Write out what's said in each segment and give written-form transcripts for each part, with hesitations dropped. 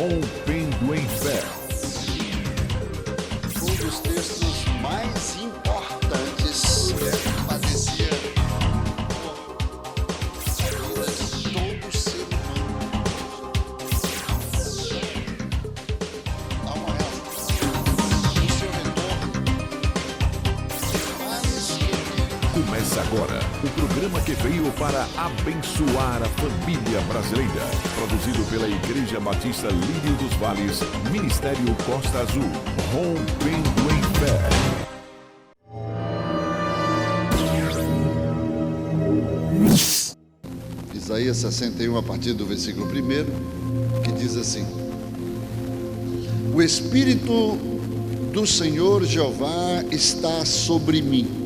Rompendo em Fé. Um dos textos mais importantes que padecia por a vida de todo ser humano. Há uma relação no seu retorno mais que Começa agora o programa que veio para abençoar a família brasileira. Produzido pela Igreja Batista Lírio dos Vales, Ministério Costa Azul. Rompendo em Fé. Isaías 61, a partir do versículo 1, que diz assim: O Espírito do Senhor Jeová está sobre mim,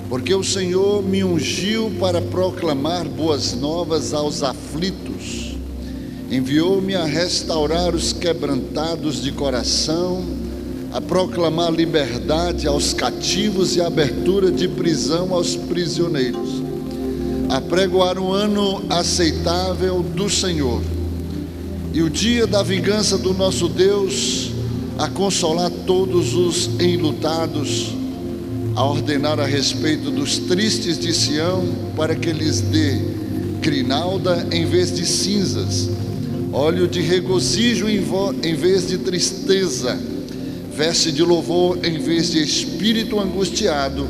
porque o Senhor me ungiu para proclamar boas novas aos aflitos, enviou-me a restaurar os quebrantados de coração, a proclamar liberdade aos cativos e abertura de prisão aos prisioneiros, a pregoar o ano aceitável do Senhor e o dia da vingança do nosso Deus, a consolar todos os enlutados, a ordenar a respeito dos tristes de Sião, para que lhes dê grinalda em vez de cinzas, óleo de regozijo em vez de tristeza, veste de louvor em vez de espírito angustiado,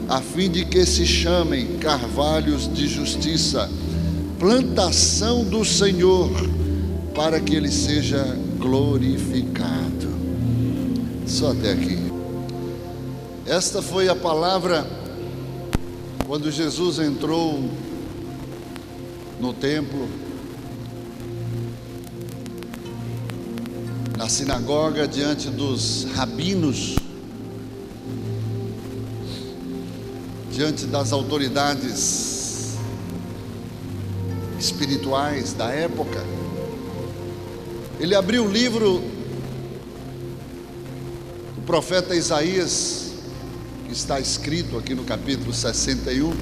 a fim de que se chamem carvalhos de justiça, plantação do Senhor, para que Ele seja glorificado. Só até aqui. Esta foi a palavra quando Jesus entrou no templo, na sinagoga, diante dos rabinos, diante das autoridades espirituais da época. Ele abriu o livro do profeta Isaías, que está escrito aqui no capítulo 61,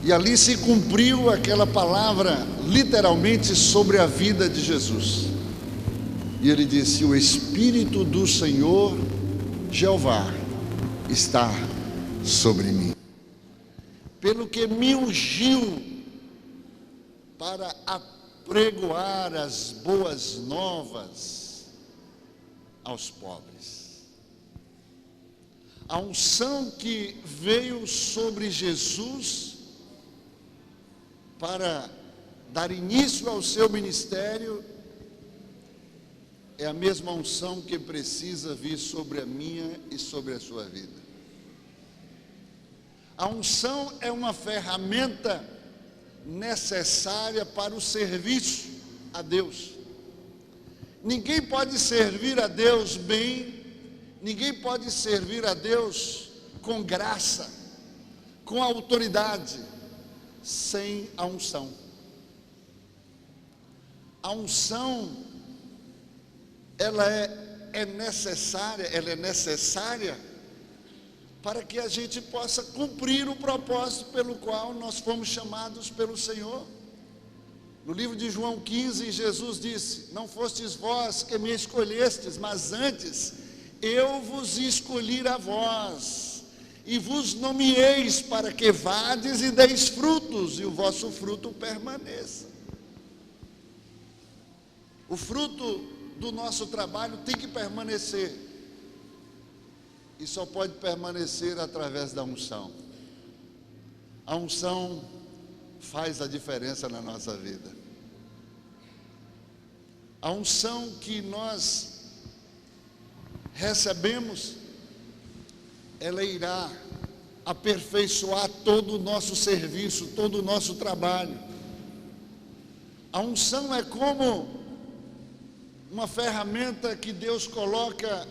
e ali se cumpriu aquela palavra literalmente sobre a vida de Jesus. E ele disse: o Espírito do Senhor Jeová está sobre mim, pelo que me ungiu para apregoar as boas novas aos pobres. A unção que veio sobre Jesus para dar início ao seu ministério é a mesma unção que precisa vir sobre a minha e sobre a sua vida. A unção é uma ferramenta necessária para o serviço a Deus. Ninguém pode servir a Deus bem, ninguém pode servir a Deus com graça, com autoridade, sem a unção. A unção, ela é necessária para que a gente possa cumprir o propósito pelo qual nós fomos chamados pelo Senhor. No livro de João 15, Jesus disse: não fostes vós que me escolhestes, mas antes eu vos escolhi a vós, e vos nomeeis para que vades e deis frutos, e o vosso fruto permaneça. O fruto do nosso trabalho tem que permanecer, e só pode permanecer através da unção. A unção faz a diferença na nossa vida. A unção que nós recebemos, ela irá aperfeiçoar todo o nosso serviço, todo o nosso trabalho. A unção é como uma ferramenta que Deus coloca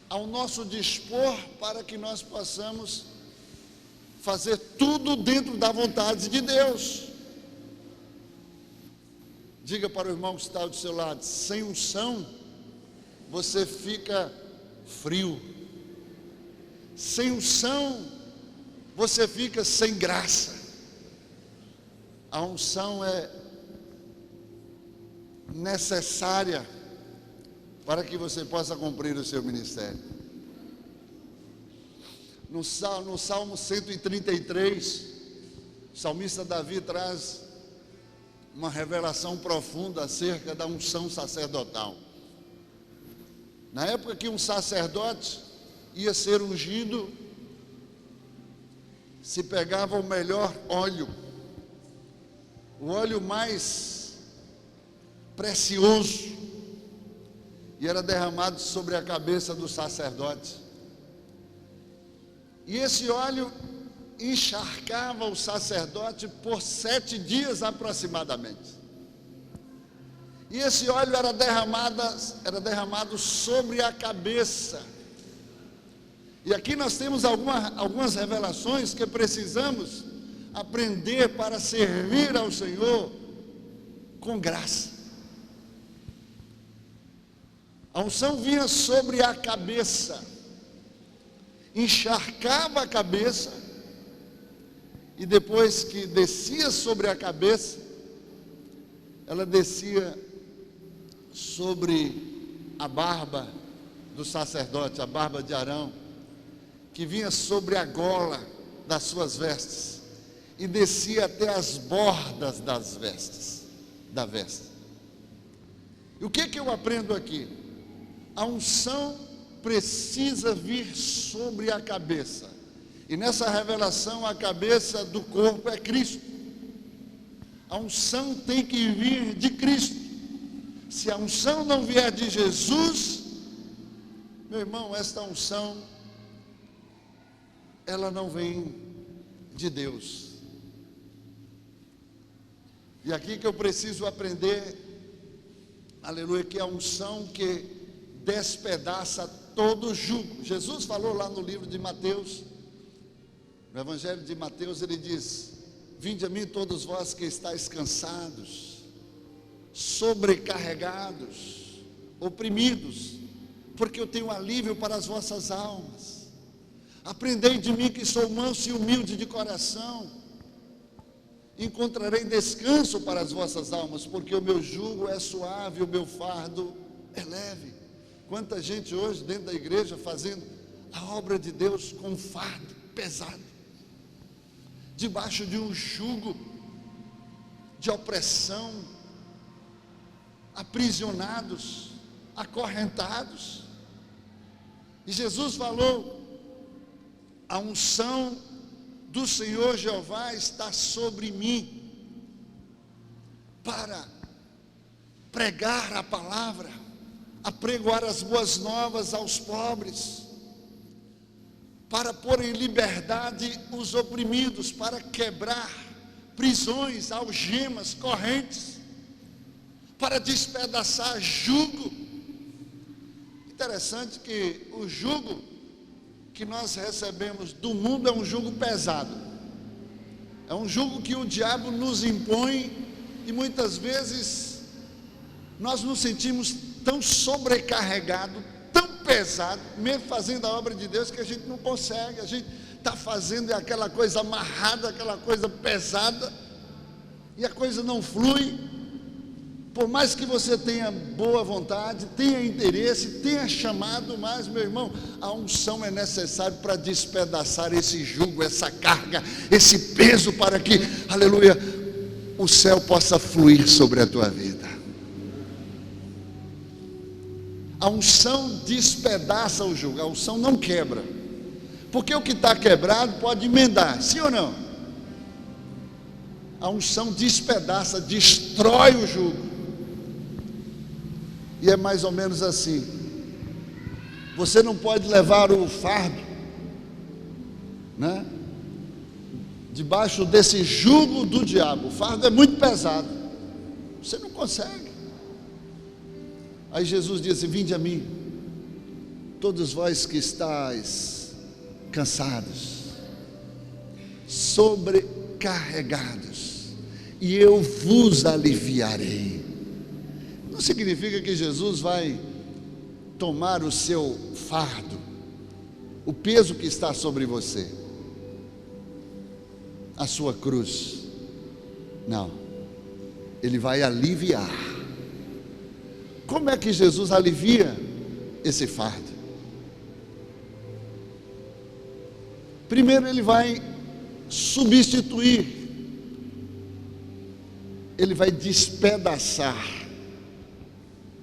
ao nosso dispor para que nós possamos fazer tudo dentro da vontade de Deus. Diga para o irmão que está do seu lado: sem unção você fica frio, sem unção você fica sem graça. A unção é necessária para que você possa cumprir o seu ministério. No Salmo 133, o salmista Davi traz uma revelação profunda acerca da unção sacerdotal. Na época que um sacerdote ia ser ungido, se pegava o melhor óleo, o óleo mais precioso, e era derramado sobre a cabeça do sacerdote. E esse óleo encharcava o sacerdote por 7 dias aproximadamente. E esse óleo era derramado sobre a cabeça. E aqui nós temos algumas revelações que precisamos aprender para servir ao Senhor com graça. A unção vinha sobre a cabeça, encharcava a cabeça, e depois que descia sobre a cabeça, ela descia sobre a barba do sacerdote, a barba de Arão, que vinha sobre a gola das suas vestes, e descia até as bordas das vestes, da veste. E o que eu aprendo aqui? A unção precisa vir sobre a cabeça. E nessa revelação, a cabeça do corpo é Cristo. A unção tem que vir de Cristo. Se a unção não vier de Jesus, meu irmão, esta unção, ela não vem de Deus. E aqui que eu preciso aprender, aleluia, que a unção que despedaça todo jugo. Jesus falou lá no livro de Mateus, no Evangelho de Mateus, ele diz: vinde a mim todos vós que estáis cansados, sobrecarregados, oprimidos, porque eu tenho alívio para as vossas almas. Aprendei de mim que sou manso e humilde de coração, encontrarei descanso para as vossas almas, porque o meu jugo é suave, o meu fardo é leve. Quanta gente hoje dentro da igreja fazendo a obra de Deus com um fardo pesado, debaixo de um jugo de opressão, aprisionados, acorrentados. E Jesus falou: a unção do Senhor Jeová está sobre mim, para pregar a palavra, apregoar as boas novas aos pobres, para pôr em liberdade os oprimidos, para quebrar prisões, algemas, correntes, para despedaçar jugo. Interessante que o jugo que nós recebemos do mundo é um jugo pesado, é um jugo que o diabo nos impõe, e muitas vezes nós nos sentimos tão sobrecarregados, tão pesado, mesmo fazendo a obra de Deus, que a gente não consegue. A gente está fazendo aquela coisa amarrada, aquela coisa pesada, e a coisa não flui. Por mais que você tenha boa vontade, tenha interesse, tenha chamado, mas, meu irmão, a unção é necessária para despedaçar esse jugo, essa carga, esse peso, para que, aleluia, o céu possa fluir sobre a tua vida. A unção despedaça o jugo, a unção não quebra, porque o que está quebrado pode emendar, sim ou não? A unção despedaça, destrói o jugo. E é mais ou menos assim: você não pode levar o fardo, né, debaixo desse jugo do diabo. O fardo é muito pesado, você não consegue. Aí Jesus disse: vinde a mim, todos vós que estáis cansados, sobrecarregados, e eu vos aliviarei. Não significa que Jesus vai tomar o seu fardo, o peso que está sobre você, a sua cruz. Não, Ele vai aliviar. Como é que Jesus alivia esse fardo? Primeiro, ele vai substituir, ele vai despedaçar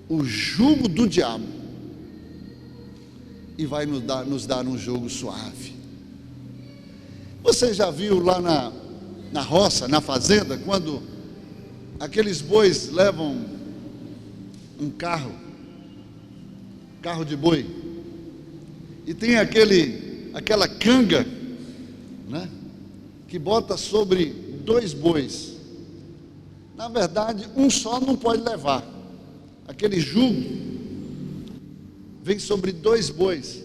o jugo do diabo e vai nos dar um jugo suave. Você já viu lá na roça, na fazenda, quando aqueles bois levam um carro de boi, e tem aquela canga, né, que bota sobre 2 bois. Na verdade, um só não pode levar. Aquele jugo vem sobre 2 bois,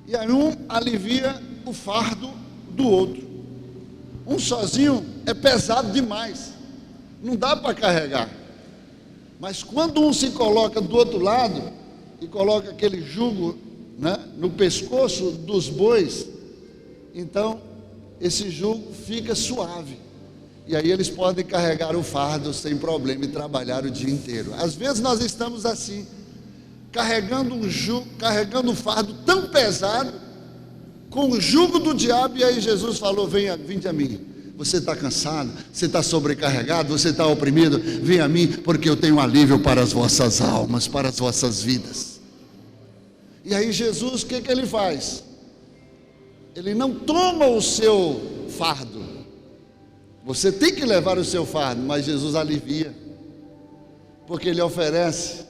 e aí um alivia o fardo do outro. Um sozinho é pesado demais, não dá para carregar. Mas quando um se coloca do outro lado e coloca aquele jugo, né, no pescoço dos bois, então esse jugo fica suave, e aí eles podem carregar o fardo sem problema e trabalhar o dia inteiro. Às vezes nós estamos assim, carregando um jugo, carregando um fardo tão pesado, com o jugo do diabo, e aí Jesus falou: vinde a mim. Você está cansado, você está sobrecarregado, você está oprimido, vem a mim, porque eu tenho alívio para as vossas almas, para as vossas vidas. E aí Jesus, o que ele faz? Ele não toma o seu fardo. Você tem que levar o seu fardo, mas Jesus alivia, porque ele oferece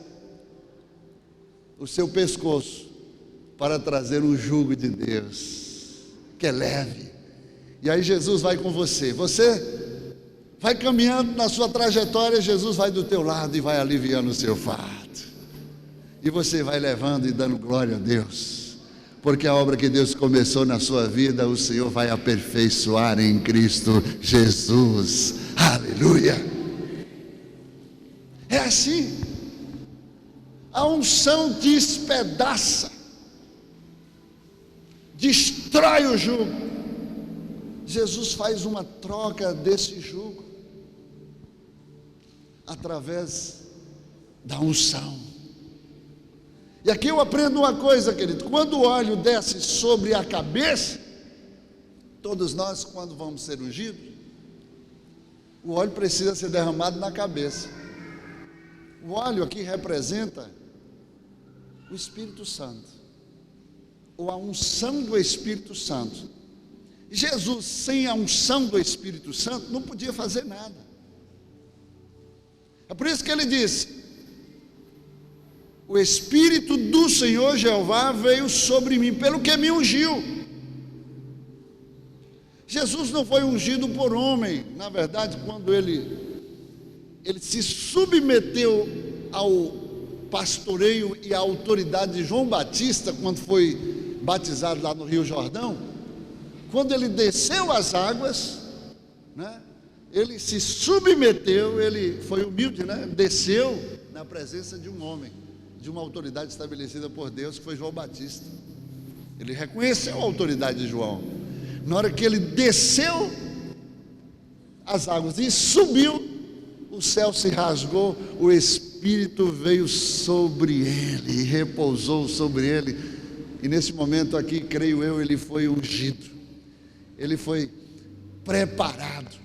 o seu pescoço para trazer um jugo de Deus, que é leve. E aí Jesus vai com você, você vai caminhando na sua trajetória, Jesus vai do teu lado e vai aliviando o seu fardo, e você vai levando e dando glória a Deus, porque a obra que Deus começou na sua vida, o Senhor vai aperfeiçoar em Cristo Jesus. Aleluia! É assim. A unção despedaça, destrói o jugo. Jesus faz uma troca desse jugo através da unção. E aqui eu aprendo uma coisa, querido: quando o óleo desce sobre a cabeça, todos nós, quando vamos ser ungidos, o óleo precisa ser derramado na cabeça. O óleo aqui representa o Espírito Santo, ou a unção do Espírito Santo. Jesus, sem a unção do Espírito Santo, não podia fazer nada. É por isso que ele disse: o Espírito do Senhor Jeová veio sobre mim, pelo que me ungiu. Jesus não foi ungido por homem. Na verdade, quando ele se submeteu ao pastoreio e à autoridade de João Batista, quando foi batizado lá no Rio Jordão, quando ele desceu as águas, né, ele se submeteu, ele foi humilde, né, desceu na presença de um homem, de uma autoridade estabelecida por Deus, que foi João Batista. Ele reconheceu a autoridade de João. Na hora que ele desceu as águas e subiu, o céu se rasgou, o Espírito veio sobre ele e repousou sobre ele. E nesse momento aqui, creio eu, ele foi ungido, ele foi preparado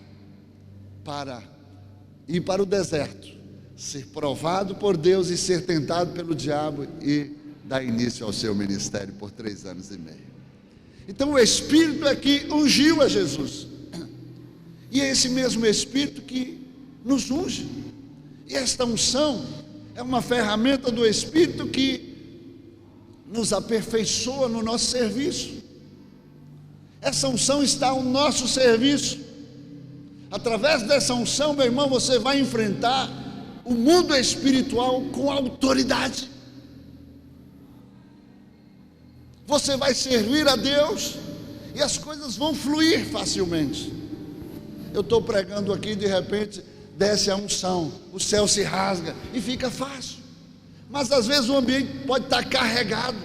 para ir para o deserto, ser provado por Deus e ser tentado pelo diabo, e dar início ao seu ministério por 3 anos e meio. Então o Espírito é que ungiu a Jesus, e é esse mesmo Espírito que nos unge. E esta unção é uma ferramenta do Espírito que nos aperfeiçoa no nosso serviço. Essa unção está ao nosso serviço. Através dessa unção, meu irmão, você vai enfrentar o mundo espiritual com autoridade. Você vai servir a Deus e as coisas vão fluir facilmente. Eu estou pregando aqui, de repente desce a unção, o céu se rasga e fica fácil. Mas às vezes o ambiente pode estar carregado.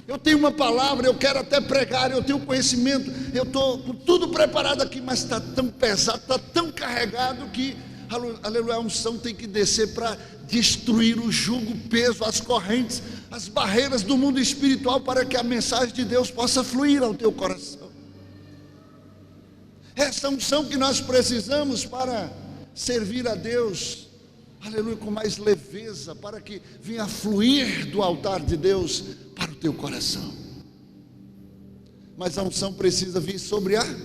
Eu tenho uma palavra, eu quero até pregar, eu tenho conhecimento, eu estou com tudo preparado aqui, mas está tão pesado, está tão carregado que aleluia, a unção tem que descer para destruir o jugo, o peso, as correntes, as barreiras do mundo espiritual, para que a mensagem de Deus possa fluir ao teu coração. Essa unção que nós precisamos para servir a Deus, aleluia, com mais leveza, para que venha fluir do altar de Deus para o teu coração. Mas a unção precisa vir sobre a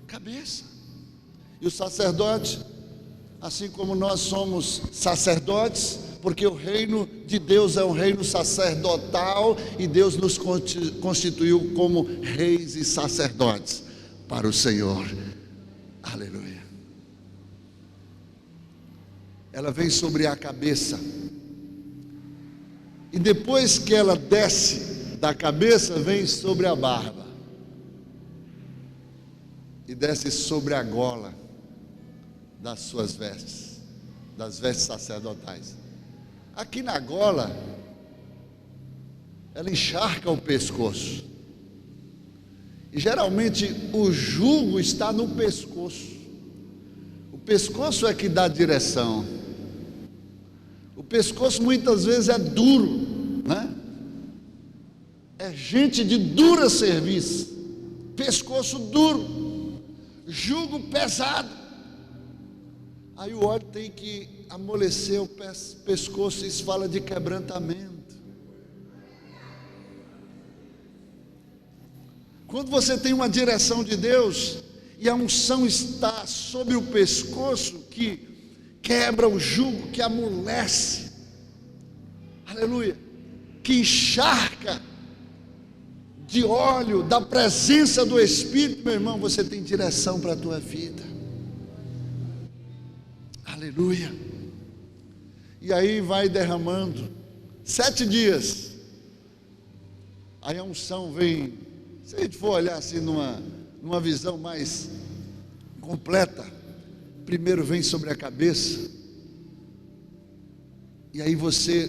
cabeça. E o sacerdote, assim como nós somos sacerdotes, porque o reino de Deus é um reino sacerdotal, e Deus nos constituiu como reis e sacerdotes para o Senhor. Aleluia. Ela vem sobre a cabeça, e depois que ela desce da cabeça, vem sobre a barba, e desce sobre a gola das suas vestes, das vestes sacerdotais. Aqui na gola, ela encharca o pescoço, e geralmente o jugo está no pescoço. O pescoço é que dá direção. O pescoço muitas vezes é duro, né? É gente de dura serviço, pescoço duro, jugo pesado. Aí o óleo tem que amolecer o pescoço. Isso fala de quebrantamento. Quando você tem uma direção de Deus, e a unção está sobre o pescoço, que quebra o jugo, que amolece, aleluia, que encharca de óleo, da presença do Espírito, meu irmão, você tem direção para a tua vida. Aleluia. E aí vai derramando 7 dias. Aí a unção vem. Se a gente for olhar assim numa visão mais completa, primeiro vem sobre a cabeça, e aí você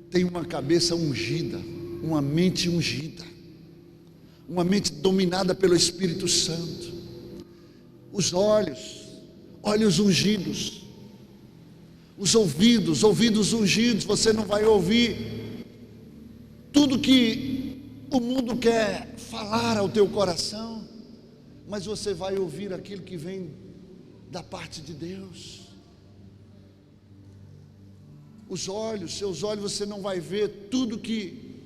tem uma cabeça ungida, uma mente ungida, uma mente dominada pelo Espírito Santo. Os olhos ungidos, os ouvidos ungidos. Você não vai ouvir tudo que o mundo quer falar ao teu coração, mas você vai ouvir aquilo que vem da parte de Deus. Seus olhos, você não vai ver tudo que,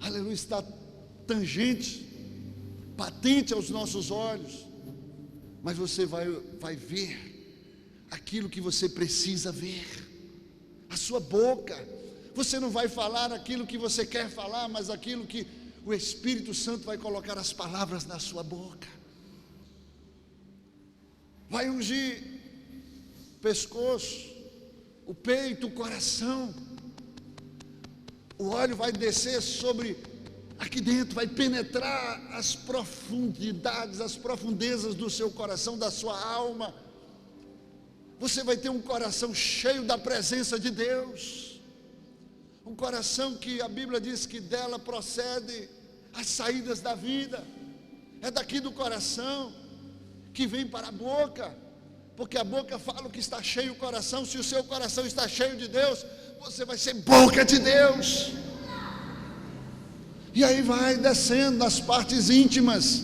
aleluia, está tangente, patente aos nossos olhos, mas você vai ver aquilo que você precisa ver. A sua boca, você não vai falar aquilo que você quer falar, mas aquilo que o Espírito Santo vai colocar as palavras na sua boca. Vai ungir o pescoço, o peito, o coração. O óleo vai descer sobre aqui dentro, vai penetrar as profundidades, as profundezas do seu coração, da sua alma. Você vai ter um coração cheio da presença de Deus, um coração que a Bíblia diz que dela procede as saídas da vida. É daqui do coração que vem para a boca, porque a boca fala o que está cheio o coração. Se o seu coração está cheio de Deus, você vai ser boca de Deus. E aí vai descendo nas partes íntimas.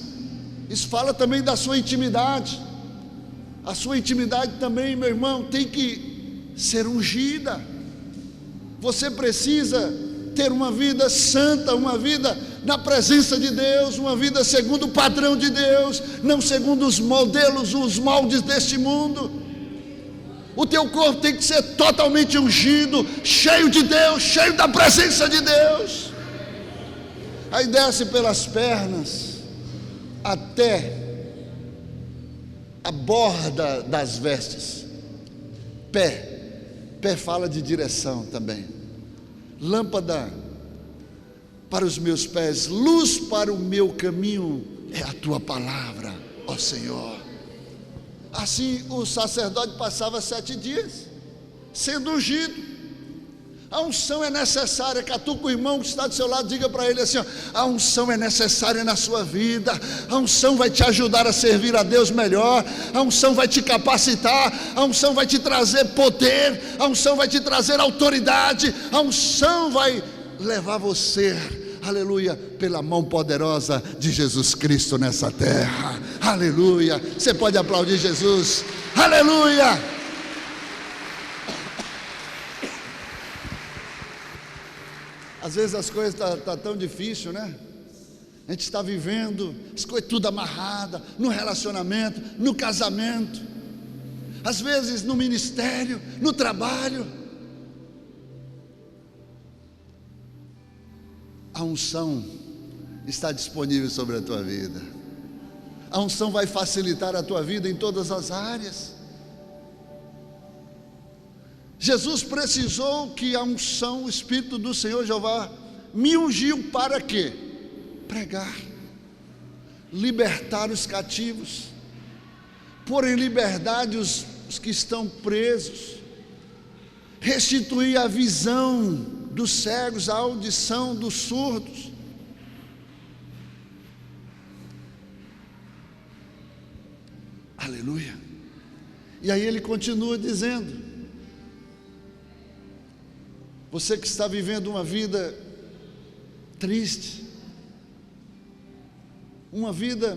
Isso fala também da sua intimidade. A sua intimidade também, meu irmão, tem que ser ungida. Você precisa ter uma vida santa, uma vida na presença de Deus, uma vida segundo o padrão de Deus, não segundo os modelos, os moldes deste mundo. O teu corpo tem que ser totalmente ungido, cheio de Deus, cheio da presença de Deus. Aí desce pelas pernas até a borda das vestes. Pé fala de direção também. Lâmpada para os meus pés, luz para o meu caminho é a tua palavra, ó Senhor. Assim o sacerdote passava 7 dias sendo ungido. A unção é necessária. Catuca o irmão que está do seu lado, diga para ele assim, ó, a unção é necessária na sua vida. A unção vai te ajudar a servir a Deus melhor. A unção vai te capacitar. A unção vai te trazer poder. A unção vai te trazer autoridade. A unção vai levar você, aleluia, pela mão poderosa de Jesus Cristo nessa terra. Aleluia. Você pode aplaudir Jesus. Aleluia. Às vezes as coisas estão tão difíceis, né? A gente está vivendo as coisas tudo amarradas, no relacionamento, no casamento, às vezes no ministério, no trabalho. A unção está disponível sobre a tua vida. A unção vai facilitar a tua vida em todas as áreas. Jesus precisou que a unção, o Espírito do Senhor Jeová me ungiu para quê? Pregar, libertar os cativos, pôr em liberdade os que estão presos, restituir a visão dos cegos, a audição dos surdos. Aleluia. E aí ele continua dizendo: você que está vivendo uma vida triste, uma vida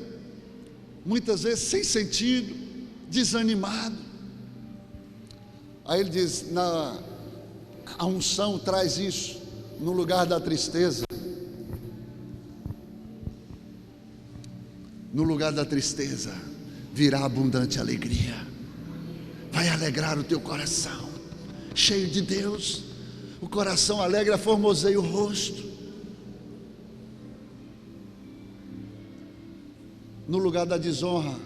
muitas vezes sem sentido, desanimado. Aí ele diz, a unção traz isso no lugar da tristeza. No lugar da tristeza virá abundante alegria. Vai alegrar o teu coração, cheio de Deus. O coração alegre formoseia o rosto. No lugar da desonra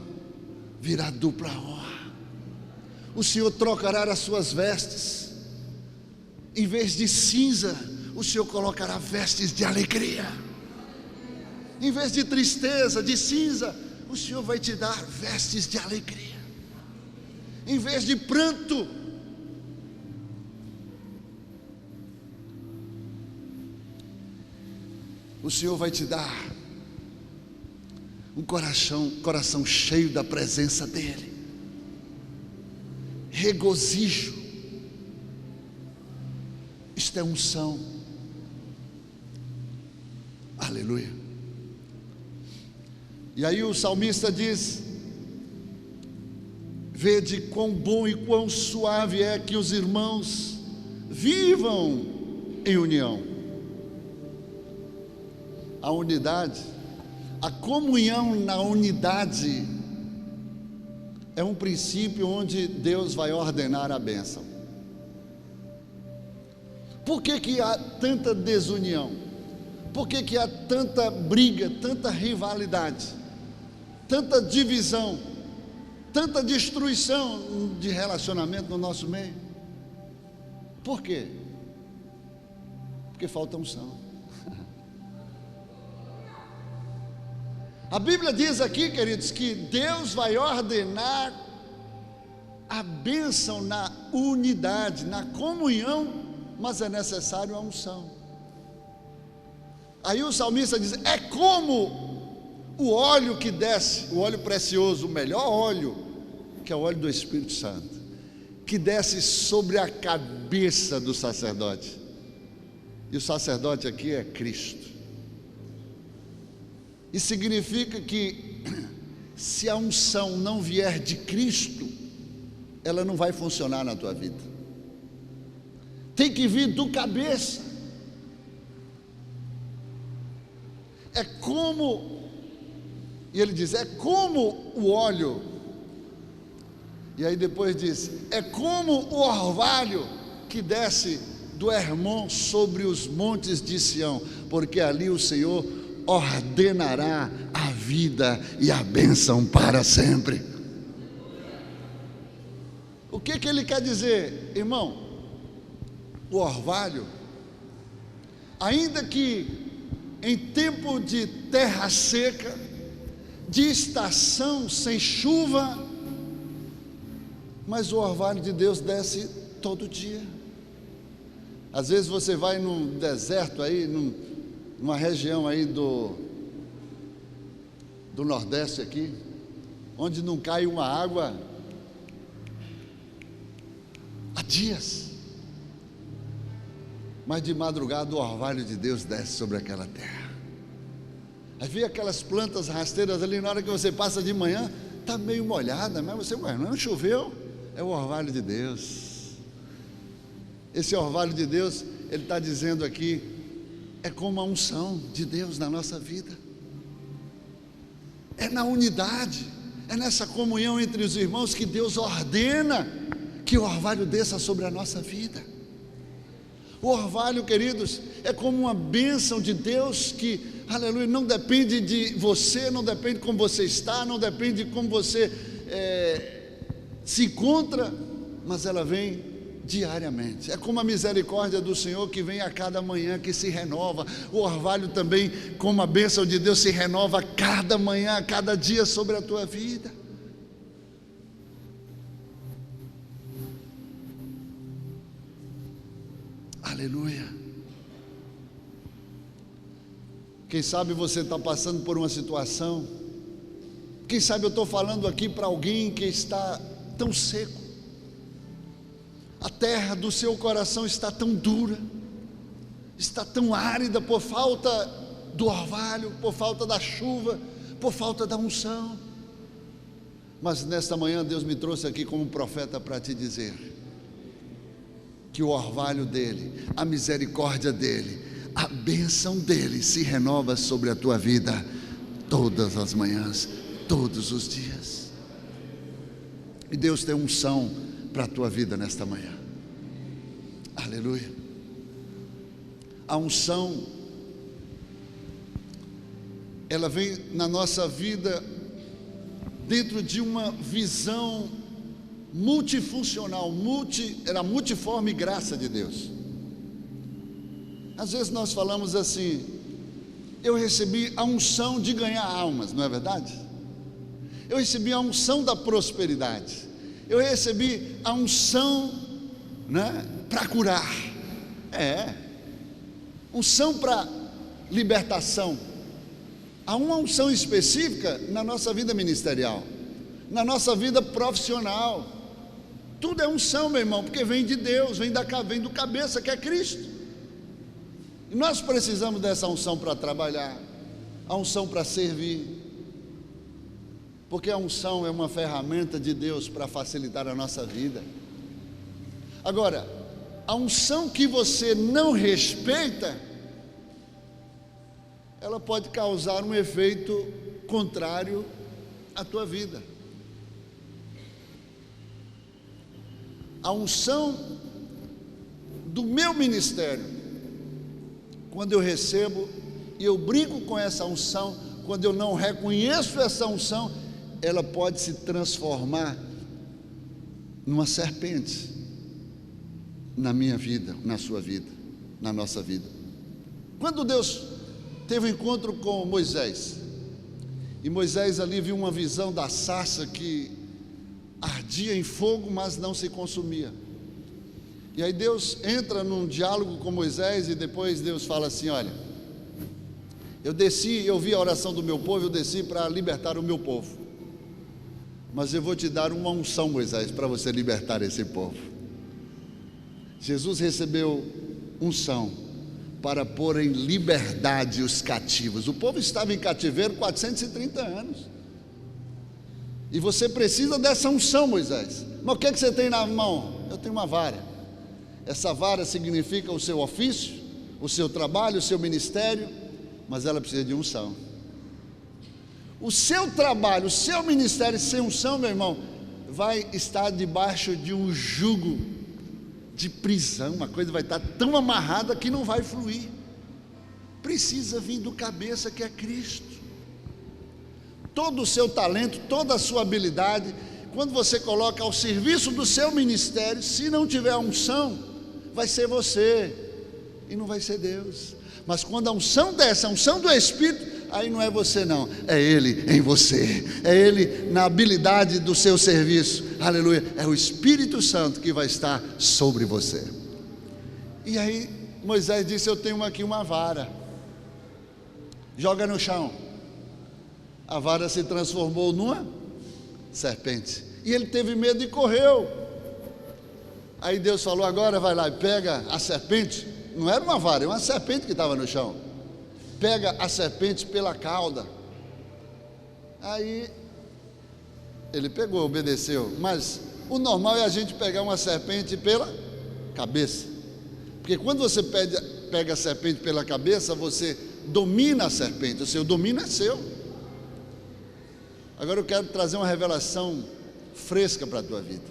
virá dupla honra. O Senhor trocará as suas vestes. Em vez de cinza, o Senhor colocará vestes de alegria. Em vez de tristeza, de cinza, o Senhor vai te dar vestes de alegria. Em vez de pranto, o Senhor vai te dar um coração cheio da presença dEle, regozijo. Isto é unção. Aleluia. E aí o salmista diz: vede quão bom e quão suave é que os irmãos vivam em união. A unidade, a comunhão na unidade é um princípio onde Deus vai ordenar a bênção. Por que há tanta desunião? Por que há tanta briga, tanta rivalidade, tanta divisão, tanta destruição de relacionamento no nosso meio? Por quê? Porque falta unção. A Bíblia diz aqui, queridos, que Deus vai ordenar a bênção na unidade, na comunhão, mas é necessário a unção. Aí o salmista diz: é como o óleo que desce, o óleo precioso, o melhor óleo, que é o óleo do Espírito Santo, que desce sobre a cabeça do sacerdote. E o sacerdote aqui é Cristo. Isso significa que se a unção não vier de Cristo, ela não vai funcionar na tua vida. Tem que vir do cabeça. É como, e ele diz, é como o óleo. E aí depois diz, é como o orvalho que desce do Hermon sobre os montes de Sião, porque ali o Senhor ordenará a vida e a bênção para sempre. O que ele quer dizer, irmão? O orvalho, ainda que em tempo de terra seca, de estação sem chuva, mas o orvalho de Deus desce todo dia. Às vezes você vai num deserto aí, numa região aí do Nordeste aqui, onde não cai uma água há dias, mas de madrugada o orvalho de Deus desce sobre aquela terra. Aí vê aquelas plantas rasteiras ali, na hora que você passa de manhã, está meio molhada, mas você, ué, não choveu? É o orvalho de Deus. Esse orvalho de Deus, ele está dizendo aqui, é como a unção de Deus na nossa vida. É na unidade, é nessa comunhão entre os irmãos que Deus ordena que o orvalho desça sobre a nossa vida. O orvalho, queridos, é como uma bênção de Deus que, aleluia, não depende de você, não depende de como você está, não depende de como você se encontra, mas ela vem diariamente. É como a misericórdia do Senhor que vem a cada manhã, que se renova. O orvalho também, como a bênção de Deus, se renova a cada manhã, a cada dia sobre a tua vida. Aleluia. Quem sabe você está passando por uma situação, quem sabe eu estou falando aqui para alguém que está tão seco, a terra do seu coração está tão dura, está tão árida por falta do orvalho, por falta da chuva, por falta da unção. Mas nesta manhã Deus me trouxe aqui como profeta para te dizer que o orvalho dele, a misericórdia dele, a bênção dele se renova sobre a tua vida todas as manhãs, todos os dias. E Deus tem unção para a tua vida nesta manhã. Aleluia. A unção, ela vem na nossa vida dentro de uma visão multifuncional, era a multiforme graça de Deus. Às vezes nós falamos assim: eu recebi a unção de ganhar almas, não é verdade? Eu recebi a unção da prosperidade, eu recebi a unção, né, para curar, unção para libertação. Há uma unção específica na nossa vida ministerial, na nossa vida profissional. Tudo é unção, meu irmão, porque vem de Deus, vem do cabeça, que é Cristo. E nós precisamos dessa unção para trabalhar, a unção para servir, porque a unção é uma ferramenta de Deus para facilitar a nossa vida. Agora, a unção que você não respeita, ela pode causar um efeito contrário à tua vida. A unção do meu ministério, quando eu recebo e eu brinco com essa unção, quando eu não reconheço essa unção, ela pode se transformar numa serpente na minha vida, na sua vida, na nossa vida. Quando Deus teve um encontro com Moisés, e Moisés ali viu uma visão da sarça que ardia em fogo, mas não se consumia. E aí Deus entra num diálogo com Moisés, e depois Deus fala assim: olha, eu vi a oração do meu povo, eu desci para libertar o meu povo, mas eu vou te dar uma unção, Moisés, para você libertar esse povo. Jesus recebeu unção para pôr em liberdade os cativos. O povo estava em cativeiro 430 anos, e você precisa dessa unção, Moisés. Mas o que você tem na mão? Eu tenho uma vara. Essa vara significa o seu ofício, o seu trabalho, o seu ministério, mas ela precisa de unção. O seu trabalho, o seu ministério sem unção, meu irmão, vai estar debaixo de um jugo de prisão. Uma coisa vai estar tão amarrada que não vai fluir. Precisa vir do cabeça, que é Cristo. Todo o seu talento, toda a sua habilidade, quando você coloca ao serviço do seu ministério, se não tiver unção, vai ser você e não vai ser Deus. Mas quando a unção desce, a unção do Espírito, aí não é você não, é Ele em você, é Ele na habilidade do seu serviço, aleluia, é o Espírito Santo que vai estar sobre você. E aí Moisés disse: eu tenho aqui uma vara, joga no chão. A vara se transformou numa serpente, e ele teve medo e correu. Aí Deus falou: agora vai lá e pega a serpente. Não era uma vara, era uma serpente que estava no chão. Pega a serpente pela cauda. Aí ele pegou, obedeceu. Mas o normal é a gente pegar uma serpente pela cabeça, porque quando você pega a serpente pela cabeça, você domina a serpente. O seu domínio é seu. Agora eu quero trazer uma revelação fresca para a tua vida.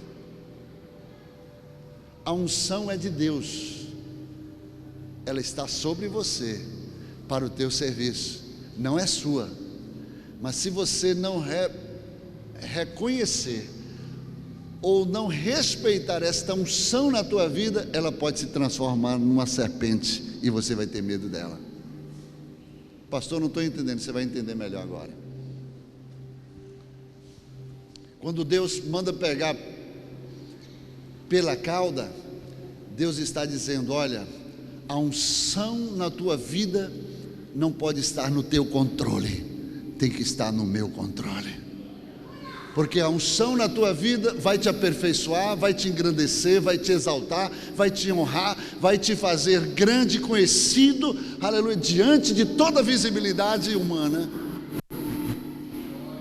A unção é de Deus, ela está sobre você para o teu serviço, não é sua. Mas se você não reconhecer ou não respeitar esta unção na tua vida, ela pode se transformar numa serpente e você vai ter medo dela. Pastor, não estou entendendo. Você vai entender melhor agora. Quando Deus manda pegar pela cauda, Deus está dizendo: olha, a unção na tua vida não pode estar no teu controle, tem que estar no meu controle. Porque a unção na tua vida vai te aperfeiçoar, vai te engrandecer, vai te exaltar, vai te honrar, vai te fazer grande e conhecido, aleluia, diante de toda a visibilidade humana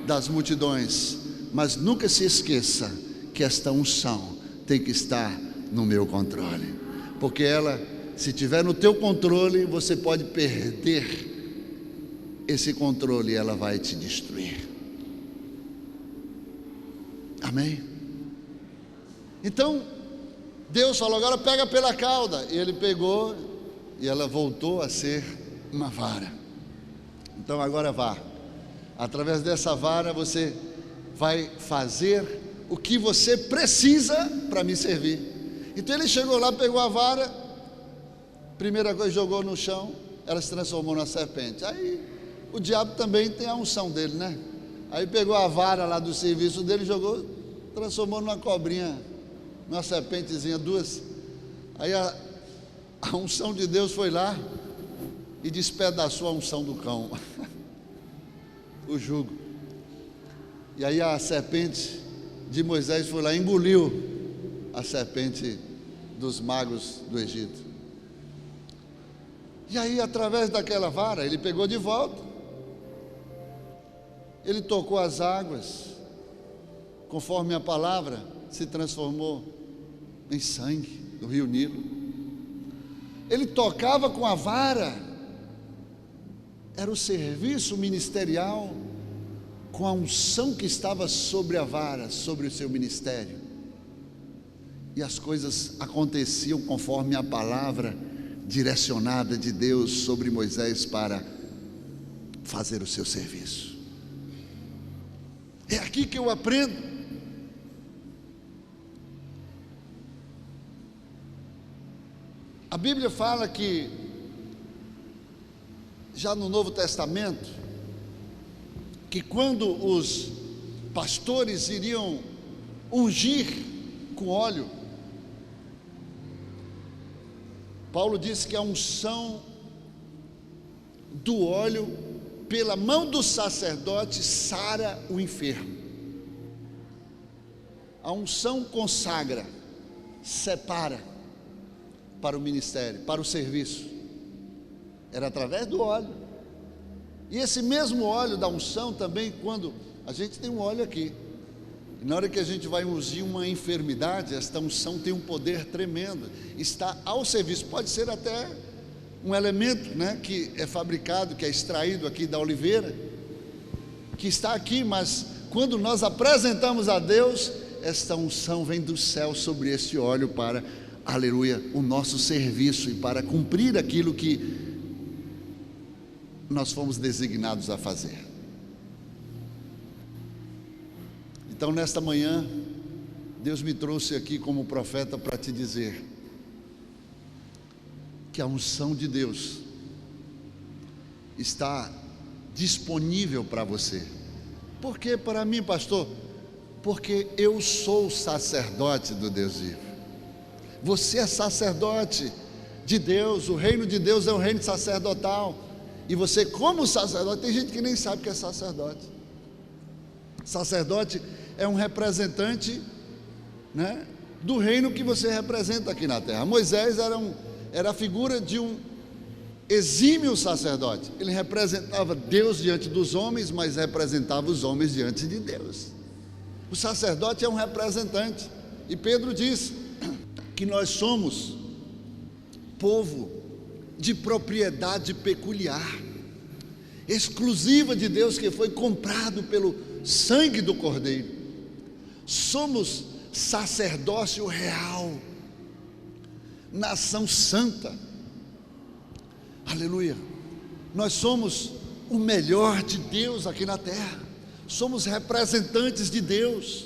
das multidões. Mas nunca se esqueça que esta unção tem que estar no meu controle, porque ela, se estiver no teu controle, você pode perder esse controle e ela vai te destruir. Amém? Então Deus falou: agora pega pela cauda. E ele pegou e ela voltou a ser uma vara. Então agora vá, através dessa vara você vai fazer o que você precisa para me servir. Então ele chegou lá, pegou a vara, primeira coisa, jogou no chão, ela se transformou na serpente. Aí o diabo também tem a unção dele, né? Aí pegou a vara lá do serviço dele, jogou, transformou numa cobrinha, numa serpentezinha, duas. Aí a unção de Deus foi lá e despedaçou a unção do cão, o jugo. E aí a serpente de Moisés foi lá e engoliu a serpente dos magos do Egito. E aí, através daquela vara, ele pegou de volta, ele tocou as águas, conforme a palavra, se transformou em sangue do rio Nilo. Ele tocava com a vara, era o serviço ministerial, com a unção que estava sobre a vara, sobre o seu ministério. E as coisas aconteciam conforme a palavra direcionada de Deus sobre Moisés para fazer o seu serviço. É aqui que eu aprendo. A Bíblia fala que, já no Novo Testamento, que quando os pastores iriam ungir com óleo, Paulo disse que a unção do óleo pela mão do sacerdote sara o enfermo. A unção consagra, separa para o ministério, para o serviço. Era através do óleo. E esse mesmo óleo da unção também, quando a gente tem um óleo aqui, e na hora que a gente vai ungir uma enfermidade, esta unção tem um poder tremendo, está ao serviço. Pode ser até um elemento, né, que é fabricado, que é extraído aqui da oliveira, que está aqui, mas quando nós apresentamos a Deus, esta unção vem do céu sobre esse óleo para, aleluia, o nosso serviço e para cumprir aquilo que nós fomos designados a fazer. Então, nesta manhã, Deus me trouxe aqui como profeta para te dizer que a unção de Deus está disponível para você. Por que para mim, pastor? Porque eu sou sacerdote do Deus vivo. Você é sacerdote de Deus. O reino de Deus é um reino sacerdotal. E você, como sacerdote, tem gente que nem sabe o que é sacerdote. Sacerdote é um representante, né, do reino que você representa aqui na terra. Moisés era a figura de um exímio sacerdote. Ele representava Deus diante dos homens, mas representava os homens diante de Deus. O sacerdote é um representante. E Pedro diz que nós somos povo de propriedade peculiar, exclusiva de Deus, que foi comprado pelo sangue do Cordeiro. Somos sacerdócio real, nação santa. Aleluia. Nós somos o melhor de Deus aqui na terra. Somos representantes de Deus.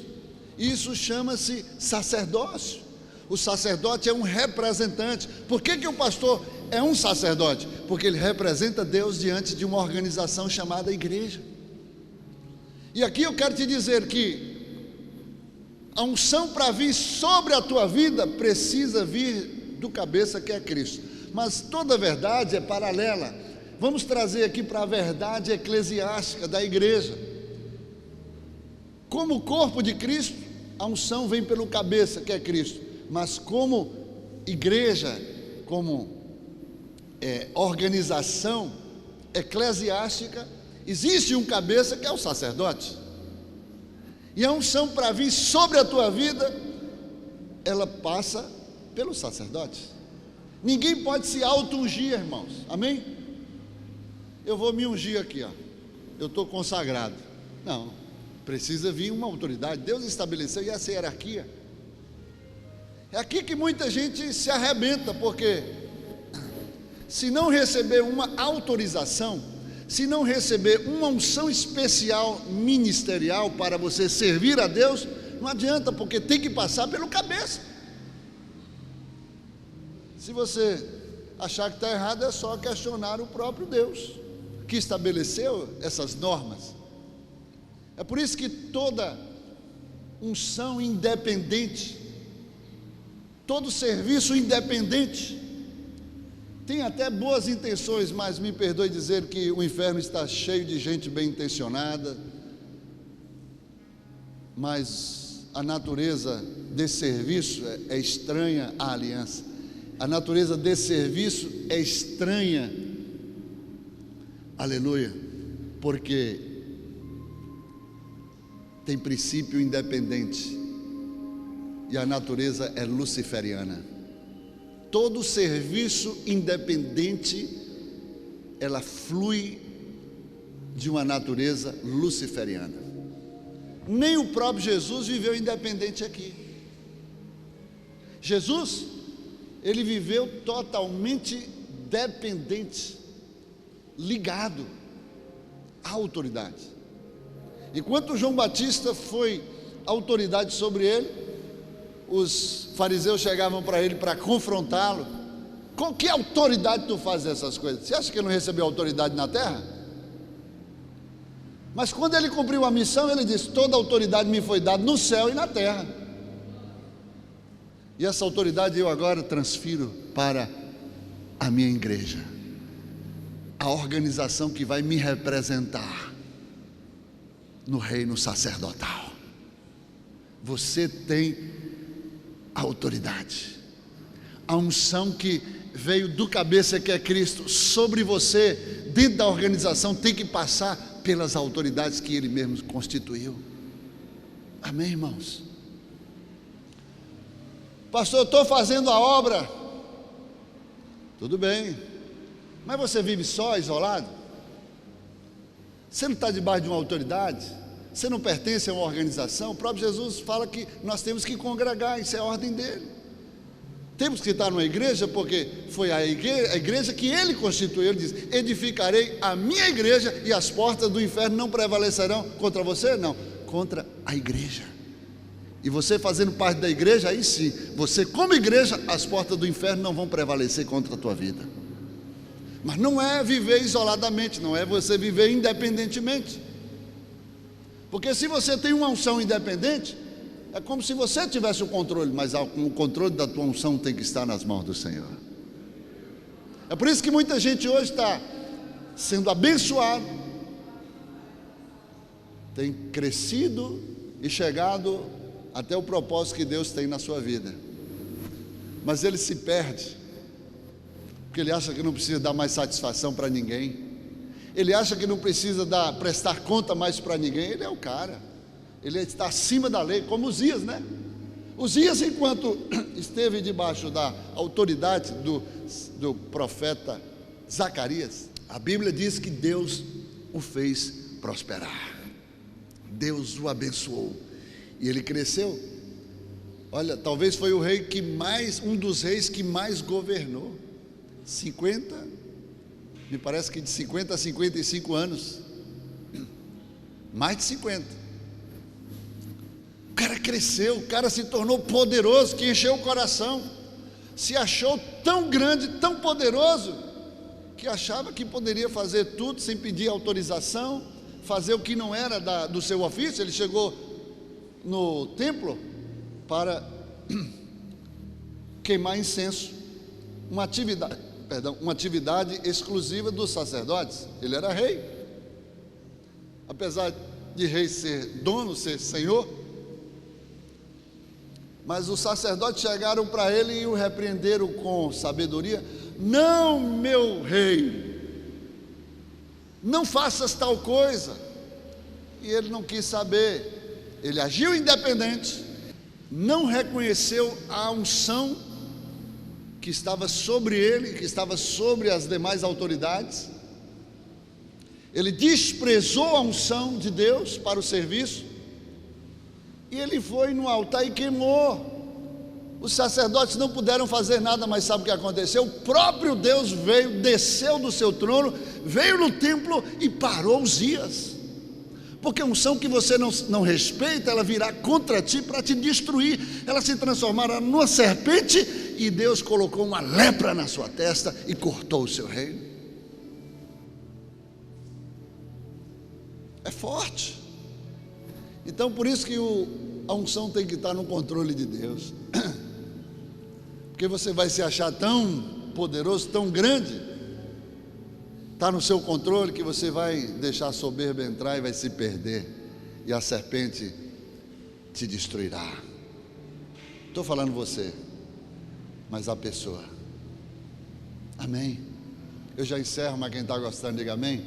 Isso chama-se sacerdócio. O sacerdote é um representante. Por que o pastor é um sacerdote? Porque ele representa Deus diante de uma organização chamada igreja. E aqui eu quero te dizer que a unção para vir sobre a tua vida precisa vir do cabeça, que é Cristo. Mas toda verdade é paralela. Vamos trazer aqui para a verdade eclesiástica da igreja. Como corpo de Cristo, a unção vem pelo cabeça, que é Cristo. Mas como igreja, como organização eclesiástica, existe um cabeça que é o sacerdote. E a unção para vir sobre a tua vida, ela passa pelo sacerdote. Ninguém pode se auto-ungir, irmãos, amém? Eu vou me ungir aqui, ó. Eu estou consagrado. Não, precisa vir uma autoridade. Deus estabeleceu essa hierarquia. É aqui que muita gente se arrebenta, porque se não receber uma autorização, se não receber uma unção especial ministerial para você servir a Deus, não adianta, porque tem que passar pelo cabeça. Se você achar que está errado, é só questionar o próprio Deus, que estabeleceu essas normas. É por isso que toda unção independente, todo serviço independente, tem até boas intenções, mas me perdoe dizer que o inferno está cheio de gente bem intencionada, mas a natureza desse serviço é estranha à aliança. A natureza desse serviço é estranha, aleluia, porque tem princípio independente e a natureza é luciferiana. Todo serviço independente, ela flui de uma natureza luciferiana. Nem o próprio Jesus viveu independente aqui. Jesus, ele viveu totalmente dependente, ligado à autoridade. Enquanto João Batista foi autoridade sobre ele, os fariseus chegavam para ele para confrontá-lo. Com que autoridade tu fazes essas coisas? Você acha que ele não recebeu autoridade na terra? Mas quando ele cumpriu a missão, ele disse: toda autoridade me foi dada no céu e na terra. E essa autoridade eu agora transfiro para a minha igreja, a organização que vai me representar no reino sacerdotal. Você tem a autoridade, a unção que veio do cabeça, que é Cristo, sobre você, dentro da organização, tem que passar pelas autoridades que Ele mesmo constituiu. Amém, irmãos? Pastor, eu estou fazendo a obra. Tudo bem, mas você vive só, isolado? Você não está debaixo de uma autoridade? Você não pertence a uma organização? O próprio Jesus fala que nós temos que congregar, isso é a ordem dele. Temos que estar numa igreja, porque foi a igreja que ele constituiu. Ele diz: edificarei a minha igreja e as portas do inferno não prevalecerão contra você? Não, contra a igreja. E você fazendo parte da igreja, aí sim, você como igreja, as portas do inferno não vão prevalecer contra a tua vida. Mas não é viver isoladamente, não é você viver independentemente. Porque se você tem uma unção independente, é como se você tivesse o controle, mas o controle da tua unção tem que estar nas mãos do Senhor. É por isso que muita gente hoje está sendo abençoado, tem crescido e chegado até o propósito que Deus tem na sua vida, mas ele se perde, porque ele acha que não precisa dar mais satisfação para ninguém, ele acha que não precisa prestar conta mais para ninguém. Ele é o cara, ele está acima da lei, como Uzias, né? Uzias, enquanto esteve debaixo da autoridade do profeta Zacarias, a Bíblia diz que Deus o fez prosperar, Deus o abençoou, e ele cresceu. Olha, talvez foi o rei que mais, um dos reis que mais governou, me parece que de 50 a 55 anos, mais de 50. O cara cresceu, o cara se tornou poderoso, que encheu o coração, se achou tão grande, tão poderoso, que achava que poderia fazer tudo sem pedir autorização, fazer o que não era do seu ofício. Ele chegou no templo para queimar incenso, uma atividade exclusiva dos sacerdotes. Ele era rei, apesar de rei ser dono, ser senhor, mas os sacerdotes chegaram para ele e o repreenderam com sabedoria: não, meu rei, não faças tal coisa. E ele não quis saber, ele agiu independente, não reconheceu a unção que estava sobre ele, que estava sobre as demais autoridades. Ele desprezou a unção de Deus para o serviço, e ele foi no altar e queimou. Os sacerdotes não puderam fazer nada, mas sabe o que aconteceu? O próprio Deus veio, desceu do seu trono, veio no templo e parou Uzias, porque a unção que você não respeita, ela virá contra ti para te destruir. Ela se transformará numa serpente, e Deus colocou uma lepra na sua testa e cortou o seu reino. É forte. Então, por isso que a unção tem que estar no controle de Deus, porque você vai se achar tão poderoso, tão grande, está no seu controle, que você vai deixar a soberba entrar e vai se perder, e a serpente te destruirá. Estou falando você, mas a pessoa. Amém? Eu já encerro, mas quem está gostando, diga amém.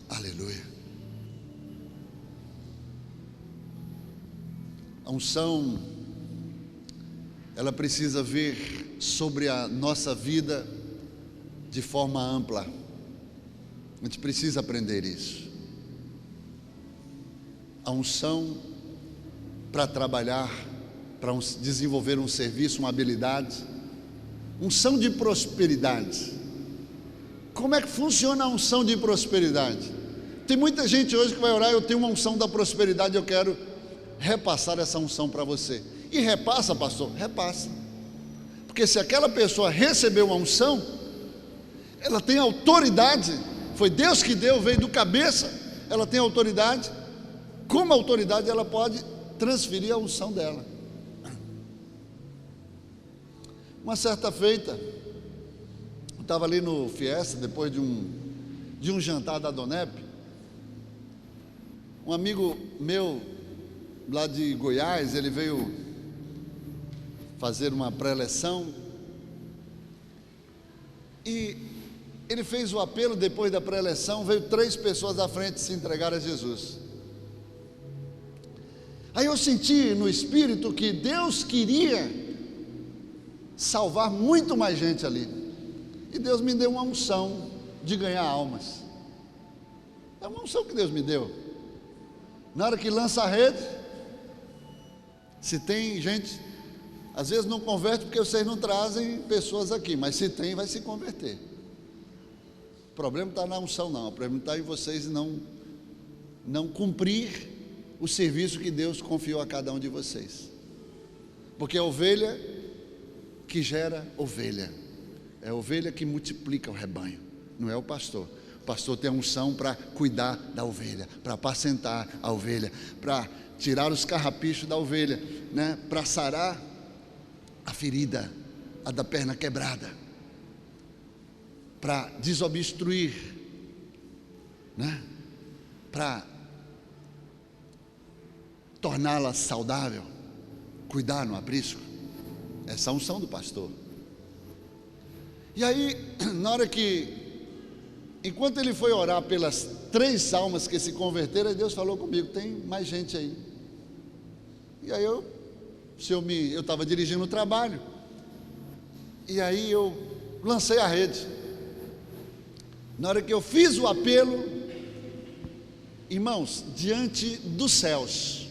Aleluia. A unção, ela precisa vir sobre a nossa vida de forma ampla. A gente precisa aprender isso. A unção para trabalhar, para desenvolver um serviço, uma habilidade. Unção de prosperidade. Como é que funciona a unção de prosperidade? Tem muita gente hoje que vai orar: eu tenho uma unção da prosperidade, eu quero repassar essa unção para você. E repassa, pastor? Repassa. Porque se aquela pessoa recebeu uma unção, ela tem autoridade, foi Deus que deu, veio do cabeça, ela tem autoridade. Como autoridade, ela pode transferir a unção dela. Uma certa feita, eu estava ali no Fiesta, depois de um jantar da Donep. Um amigo meu lá de Goiás, ele veio fazer uma pré-eleção, e ele fez o apelo. Depois da pré-eleção, veio 3 pessoas à frente se entregar a Jesus. Aí eu senti no espírito que Deus queria salvar muito mais gente ali, e Deus me deu uma unção de ganhar almas. É uma unção que Deus me deu. Na hora que lança a rede, se tem gente, às vezes não converte porque vocês não trazem pessoas aqui, mas se tem, vai se converter. O problema está na unção, não. O problema está em vocês não cumprir o serviço que Deus confiou a cada um de vocês. Porque é ovelha que gera ovelha, é a ovelha que multiplica o rebanho, não é o pastor. O pastor tem a unção para cuidar da ovelha, para apacentar a ovelha, para tirar os carrapichos da ovelha, né? Para sarar a ferida, a da perna quebrada, para desobstruir, né? Para torná-la saudável, cuidar no aprisco. Essa é a unção do pastor. E aí, na hora que, enquanto ele foi orar pelas 3 almas que se converteram, aí Deus falou comigo: tem mais gente aí. E aí eu estava dirigindo o trabalho, e aí eu lancei a rede. Na hora que eu fiz o apelo, irmãos, diante dos céus,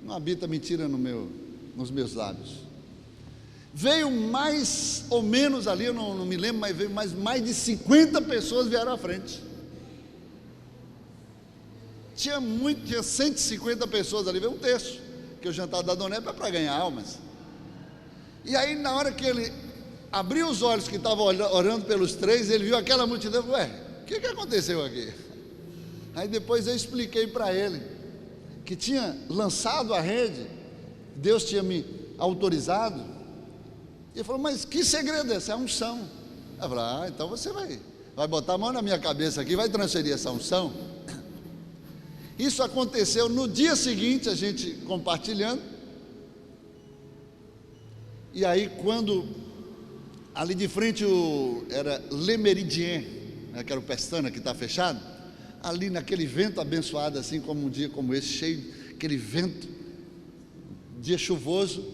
não habita mentira nos meus lábios, veio mais ou menos ali, eu não me lembro, mas veio mais de 50 pessoas vieram à frente. Tinha 150 pessoas ali, veio um terço, que o jantar da Dona Eva é para ganhar almas. E aí, na hora que ele abriu os olhos, que estava orando pelos 3, ele viu aquela multidão. Ué, o que aconteceu aqui? Aí depois eu expliquei para ele que tinha lançado a rede, Deus tinha me autorizado. E ele falou: mas que segredo é esse? É a unção. Eu falei: então você vai botar a mão na minha cabeça aqui, vai transferir essa unção. Isso aconteceu no dia seguinte, a gente compartilhando. E aí, quando ali de frente era Le Méridien, né, que era o Pestana que está fechado, ali naquele vento abençoado, assim como um dia como esse, cheio, aquele vento, dia chuvoso,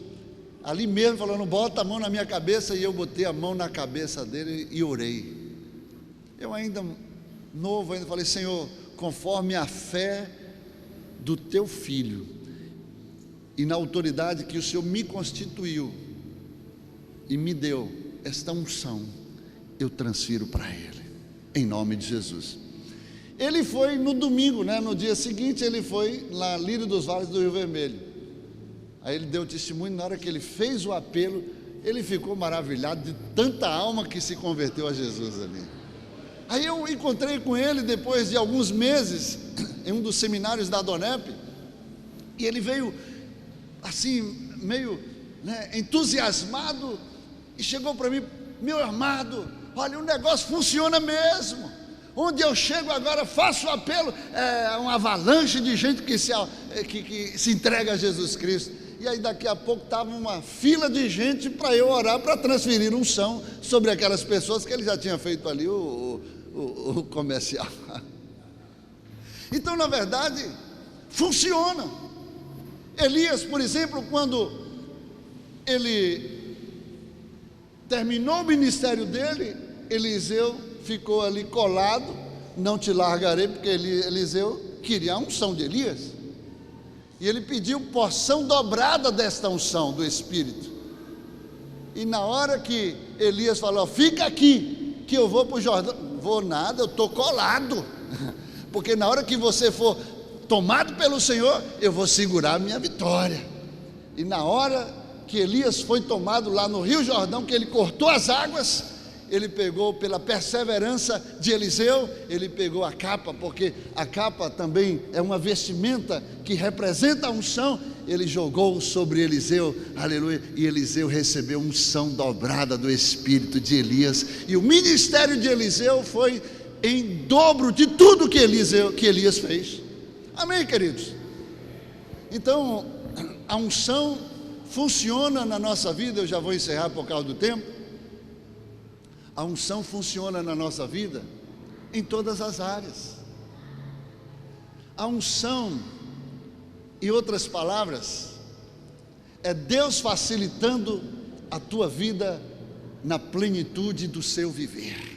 ali mesmo falando: bota a mão na minha cabeça. E eu botei a mão na cabeça dele e orei. Eu ainda novo, falei: Senhor, conforme a fé do teu filho e na autoridade que o Senhor me constituiu e me deu, esta unção eu transfiro para ele, em nome de Jesus. Ele foi no domingo, né? No dia seguinte ele foi na Lírio dos Vales do Rio Vermelho. Aí ele deu testemunho. Na hora que ele fez o apelo, ele ficou maravilhado de tanta alma que se converteu a Jesus ali. Aí eu encontrei com ele depois de alguns meses em um dos seminários da Donep, e ele veio assim meio, né, entusiasmado, e chegou para mim: meu amado, olha, o negócio funciona mesmo. Onde eu chego agora, faço o apelo, é uma avalanche de gente que se entrega a Jesus Cristo. E aí daqui a pouco estava uma fila de gente para eu orar, para transferir unção sobre aquelas pessoas, que ele já tinha feito ali o comercial. Então, na verdade, funciona. Elias, por exemplo, quando ele terminou o ministério dele, Eliseu ficou ali colado: não te largarei, porque Eliseu queria a unção de Elias, e ele pediu porção dobrada desta unção do Espírito. E na hora que Elias falou: fica aqui, que eu vou para o Jordão. Vou nada, eu estou colado, porque na hora que você for tomado pelo Senhor, eu vou segurar a minha vitória. E na hora que Elias foi tomado lá no Rio Jordão, que ele cortou as águas, ele pegou, pela perseverança de Eliseu, ele pegou a capa, porque a capa também é uma vestimenta que representa a unção. Ele jogou sobre Eliseu, aleluia, e Eliseu recebeu unção dobrada do Espírito de Elias, e o ministério de Eliseu foi em dobro de tudo que Elias fez. Amém, queridos? Então, a unção funciona na nossa vida. Eu já vou encerrar por causa do tempo. A unção funciona na nossa vida em todas as áreas. A unção, em outras palavras, é Deus facilitando a tua vida na plenitude do seu viver.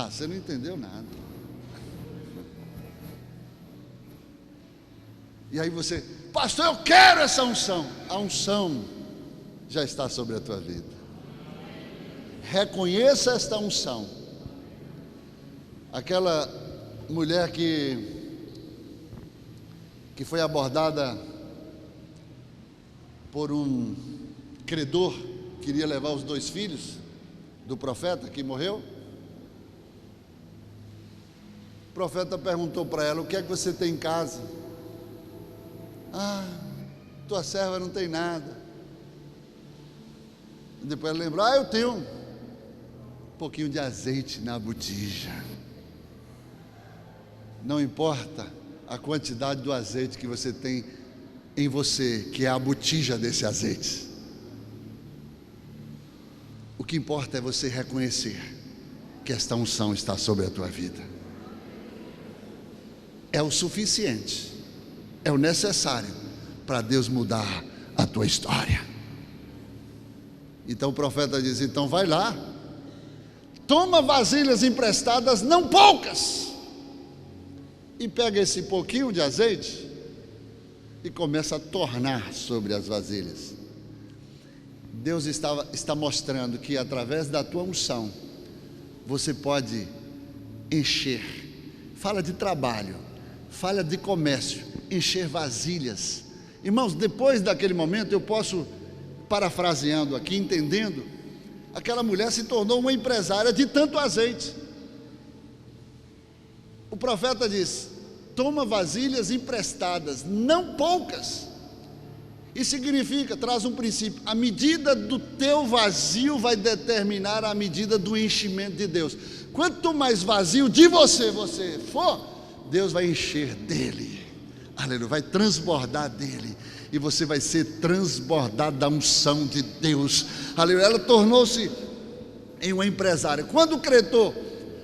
Você não entendeu nada. E aí você: pastor, eu quero essa unção. A unção já está sobre a tua vida. Reconheça esta unção. Aquela mulher que foi abordada por um credor, queria levar os 2 filhos do profeta que morreu. O profeta perguntou para ela: o que é que você tem em casa? tua serva não tem nada. E depois ela lembrou, eu tenho um pouquinho de azeite na botija. Não importa a quantidade do azeite que você tem em você, que é a botija desse azeite. O que importa é você reconhecer que esta unção está sobre a tua vida. É o suficiente, é o necessário para Deus mudar a tua história. Então o profeta diz, então vai lá, toma vasilhas emprestadas, não poucas, e pega esse pouquinho de azeite e começa a tornar sobre as vasilhas. Deus está mostrando que através da tua unção você pode encher. Fala de trabalho, fala de comércio, encher vasilhas. Irmãos, depois daquele momento eu posso, parafraseando aqui, entendendo, aquela mulher se tornou uma empresária de tanto azeite. O profeta diz, toma vasilhas emprestadas, não poucas. Isso significa, traz um princípio, a medida do teu vazio vai determinar a medida do enchimento de Deus. Quanto mais vazio de você for, Deus vai encher dele, aleluia, vai transbordar dele, e você vai ser transbordado da unção de Deus, aleluia. Ela tornou-se em uma empresária. Quando o credor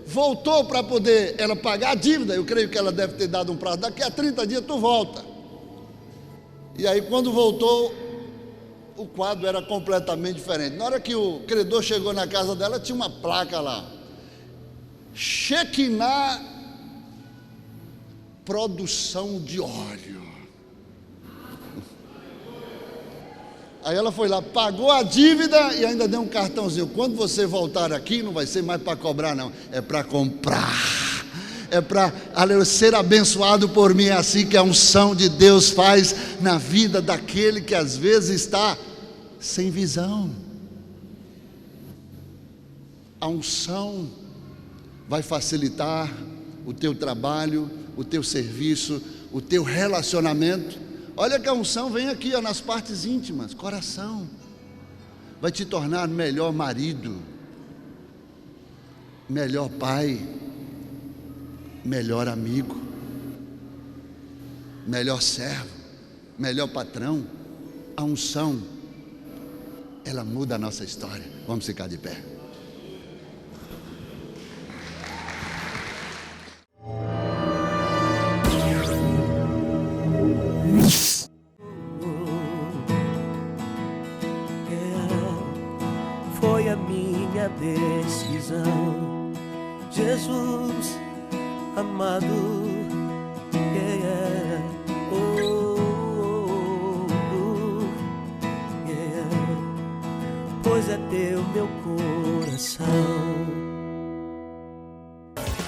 voltou para poder ela pagar a dívida, eu creio que ela deve ter dado um prazo, daqui a 30 dias tu volta. E aí quando voltou, o quadro era completamente diferente. Na hora que o credor chegou na casa dela, tinha uma placa lá, Shekinah produção de óleo. Aí ela foi lá, pagou a dívida e ainda deu um cartãozinho, quando você voltar aqui, não vai ser mais para cobrar não, é para comprar, é para ser abençoado por mim. É assim que a unção de Deus faz na vida daquele que às vezes está sem visão. A unção vai facilitar o teu trabalho, o teu serviço, o teu relacionamento. Olha que a unção vem aqui, ó, nas partes íntimas, coração. Vai te tornar melhor marido, melhor pai, melhor amigo, melhor servo, melhor patrão. A unção, ela muda a nossa história. Vamos ficar de pé. Foi a minha decisão, Jesus amado, yeah. Yeah. Pois é teu meu coração.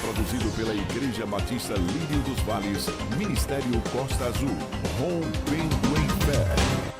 Produzido pela Igreja Batista Lírio dos Vales, Ministério Costa Azul, rompendo em fé.